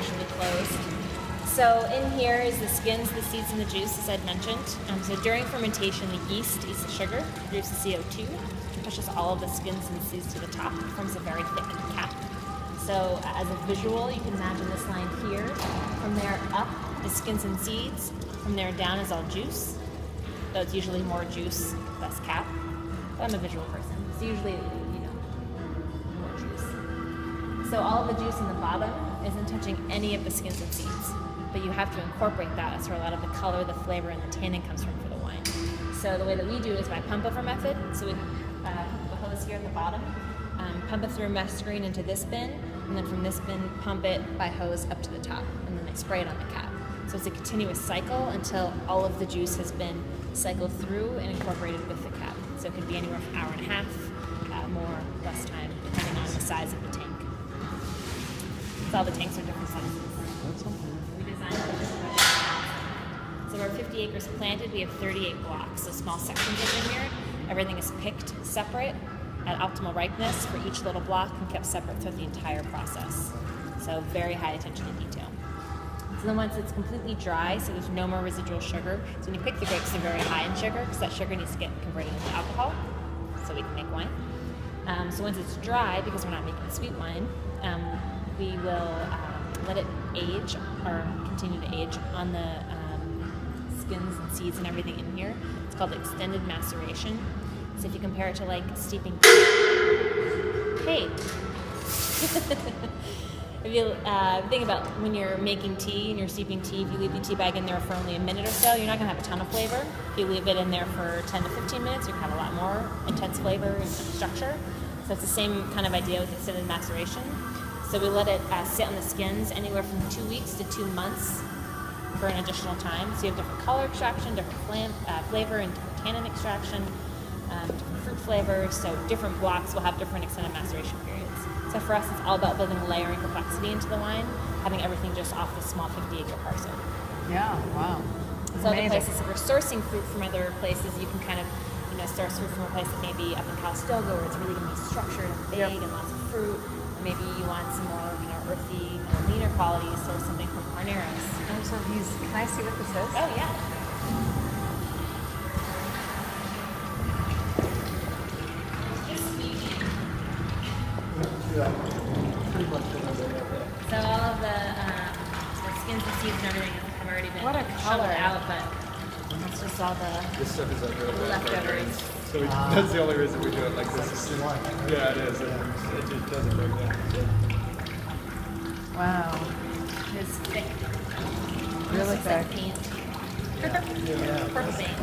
usually closed. So in here is the skins, the seeds, and the juice, as I'd mentioned. So during fermentation, the yeast eats the sugar, produces CO2, pushes all of the skins and seeds to the top. It forms a very thick cap. So as a visual, you can imagine this line here. From there up is skins and seeds. From there down is all juice. So it's usually more juice, less cap. But I'm a visual person, so usually, more juice. So all of the juice in the bottom isn't touching any of the skins and seeds, but you have to incorporate that. That's where a lot of the color, the flavor, and the tannin comes from for the wine. So the way that we do it is by pump-over method. So we put the hose here at the bottom, pump it through a mesh screen into this bin, and then from this bin, pump it by hose up to the top, and then they spray it on the cap. So it's a continuous cycle until all of the juice has been cycled through and incorporated with the cap. So it could be anywhere from an hour and a half, more, less time, depending on the size of the tank. So all the tanks are different sizes. We designed them different sizes. So we're 50 acres planted, we have 38 blocks, so small sections of vineyard. Everything is picked separate at optimal ripeness for each little block and kept separate throughout the entire process. So very high attention to detail. So then once it's completely dry, so there's no more residual sugar. So when you pick the grapes, they're very high in sugar because that sugar needs to get converted into alcohol so we can make wine. So once it's dry, because we're not making sweet wine, we will let it age or continue to age on the skins and seeds and everything in here. It's called extended maceration. So if you compare it to like steeping hey. If you think about when you're making tea and you're steeping tea, if you leave the tea bag in there for only a minute or so, you're not going to have a ton of flavor. If you leave it in there for 10 to 15 minutes, you're going to have a lot more intense flavor and structure. So it's the same kind of idea with extended maceration. So we let it sit on the skins anywhere from 2 weeks to 2 months for an additional time. So you have different color extraction, different flavor, and different tannin extraction, different fruit flavors. So different blocks will have different extended maceration periods. So for us, it's all about building layering complexity into the wine, having everything just off this small 50-acre parcel. Yeah, wow. So other places, if we're sourcing fruit from other places, you can kind of, source fruit from a place that may be up in Calistoga where it's really going to be structured and big and lots of fruit. Or maybe you want some more, earthy, leaner qualities, source something from Carneros. Oh, so can I see what this is? Oh, yeah. So all of the skins and seeds and everything have already been shoveled out, but that's just all the this stuff is like really leftovers. So that's the only reason we do it like this. Yeah, it is. It just doesn't break down. Wow. It's thick. Really thick. thick. Like paint. Yeah. Purple paint.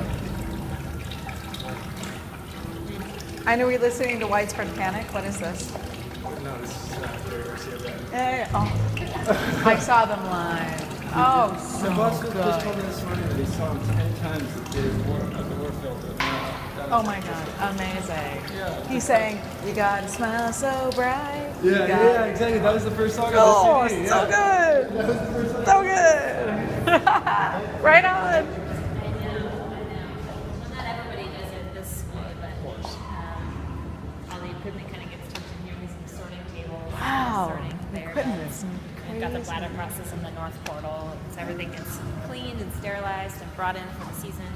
I know we're listening to Widespread Panic. What is this? No, this is Jerry Garcia. Oh. I saw them live. Oh, so The boss good. just told me this morning that he saw him 10 times at the Warfield. Oh my God, amazing. Yeah. He's saying, "You gotta smile so bright." Yeah, exactly. That was the first song Oh, on the CD. so good. That was the first song. So good. Right on. I know. Well, not everybody does it this way, but all the equipment kind of gets tucked in here. These are sorting tables. Wow. Sorting The conveyor equipment belts. is We've got the crazy. bladder process in the north portal, so everything gets cleaned and sterilized and brought in for the season.